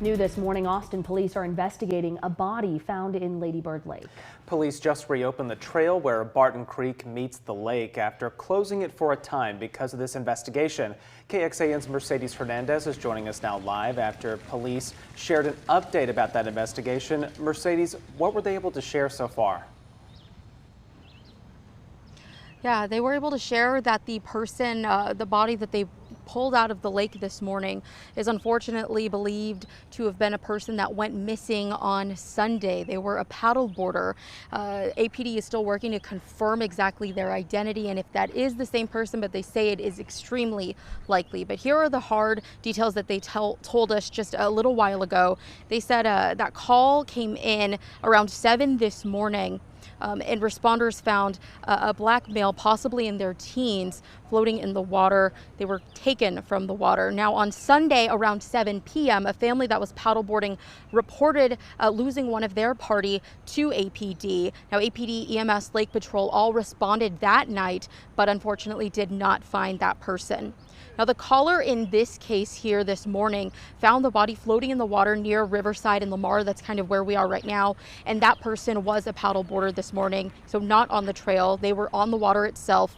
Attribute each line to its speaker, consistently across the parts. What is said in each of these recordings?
Speaker 1: New this morning, Austin police are investigating a body found in Lady Bird Lake.
Speaker 2: Police just reopened the trail where Barton Creek meets the lake after closing it for a time because of this investigation. KXAN's Mercedes Hernandez is joining us now live after police shared an update about that investigation. Mercedes, what were they able to share so far?
Speaker 3: Yeah, they were able to share that the person, the body that they pulled out of the lake this morning is unfortunately believed to have been a person that went missing on Sunday. They were a paddleboarder. APD is still working to confirm exactly their identity and if that is the same person, but they say it is extremely likely. But here are the hard details that they told us just a little while ago. They said that call came in around 7 this morning. And responders found a black male, possibly in their teens, floating in the water. They were taken from the water. Now on Sunday around 7 p.m., a family that was paddleboarding reported losing one of their party to APD. Now APD, EMS, Lake Patrol all responded that night, but unfortunately did not find that person. Now, the caller in this case here this morning found the body floating in the water near Riverside and Lamar. That's kind of where we are right now. And that person was a paddleboarder this morning, so not on the trail. They were on the water itself.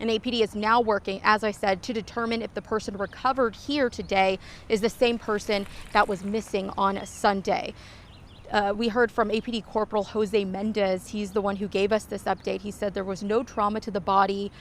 Speaker 3: And APD is now working, as I said, to determine if the person recovered here today is the same person that was missing on Sunday. We heard from APD Corporal Jose Mendez. He's the one who gave us this update. He said there was no trauma to the body.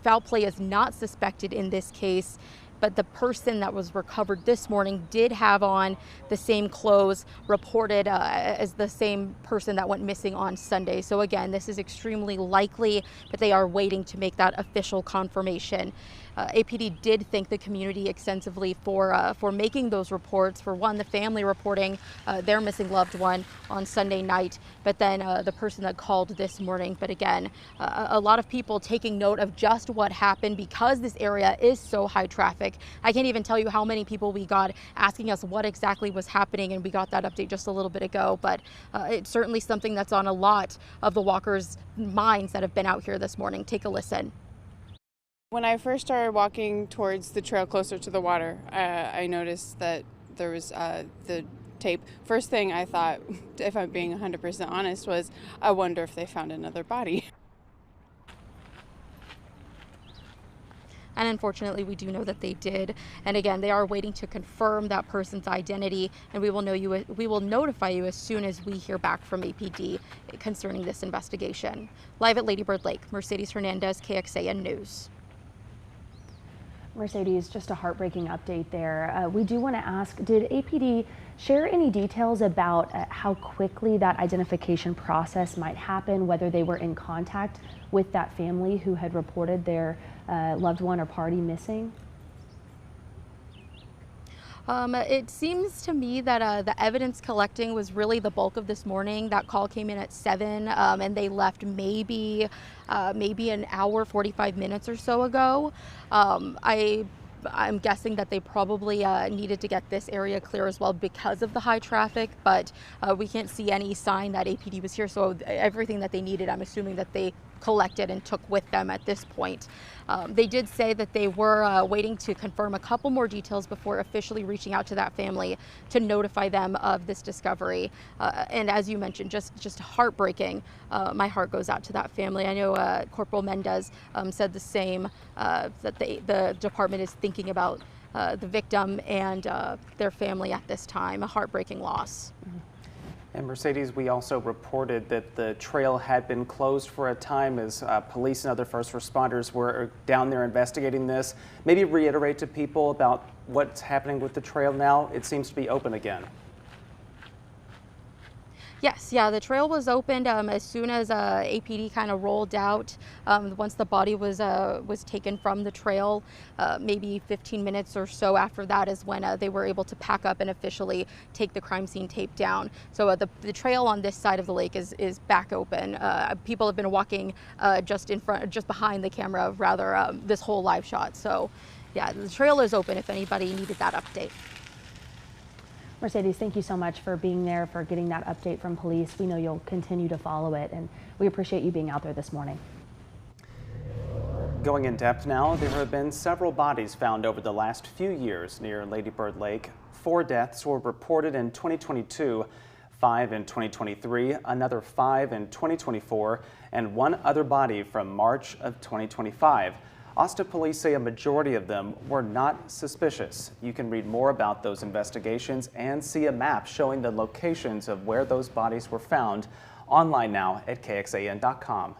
Speaker 3: Foul play is not suspected in this case, but the person that was recovered this morning did have on the same clothes reported as the same person that went missing on Sunday. So again, this is extremely likely, but they are waiting to make that official confirmation. APD did thank the community extensively for making those reports. For one, the family reporting their missing loved one on Sunday night, but then the person that called this morning. But again, a lot of people taking note of just what happened because this area is so high traffic. I can't even tell you how many people we got asking us what exactly was happening, and we got that update just a little bit ago. But it's certainly something that's on a lot of the walkers' minds that have been out here this morning. Take a listen.
Speaker 4: When I first started walking towards the trail closer to the water, I noticed that there was the tape. First thing I thought, if I'm being 100% honest, was I wonder if they found another body.
Speaker 3: And unfortunately, we do know that they did. And again, they are waiting to confirm that person's identity, and we will notify you as soon as we hear back from APD concerning this investigation. Live at Lady Bird Lake, Mercedes Hernandez, KXAN News.
Speaker 1: Mercedes, just a heartbreaking update there. We do want to ask, did APD share any details about how quickly that identification process might happen, whether they were in contact with that family who had reported their loved one or party missing?
Speaker 3: It seems to me that the evidence collecting was really the bulk of this morning. That call came in at 7 and they left maybe an hour, 45 minutes or so ago. I'm guessing that they probably needed to get this area clear as well because of the high traffic, but we can't see any sign that APD was here, so everything that they needed, I'm assuming that they collected and took with them at this point. They did say that they were waiting to confirm a couple more details before officially reaching out to that family to notify them of this discovery. And as you mentioned, just heartbreaking. My heart goes out to that family. I know Corporal Mendez said the same, that the department is thinking about the victim and their family at this time. A heartbreaking loss.
Speaker 1: Mm-hmm.
Speaker 2: And Mercedes, we also reported that the trail had been closed for a time as police and other first responders were down there investigating this. Maybe reiterate to people about what's happening with the trail now. It seems to be open again.
Speaker 3: Yes, yeah, the trail was opened as soon as APD kind of rolled out. Once the body was taken from the trail, maybe 15 minutes or so after that is when they were able to pack up and officially take the crime scene tape down. So the trail on this side of the lake is back open. People have been walking just behind the camera, rather, this whole live shot. So, yeah, the trail is open if anybody needed that update.
Speaker 1: Mercedes, thank you so much for being there, for getting that update from police. We know you'll continue to follow it, and we appreciate you being out there this morning.
Speaker 2: Going in depth now, there have been several bodies found over the last few years near Lady Bird Lake. 4 deaths were reported in 2022, 5 in 2023, another 5 in 2024, and 1 other body from March of 2025. Austin police say a majority of them were not suspicious. You can read more about those investigations and see a map showing the locations of where those bodies were found online now at KXAN.com.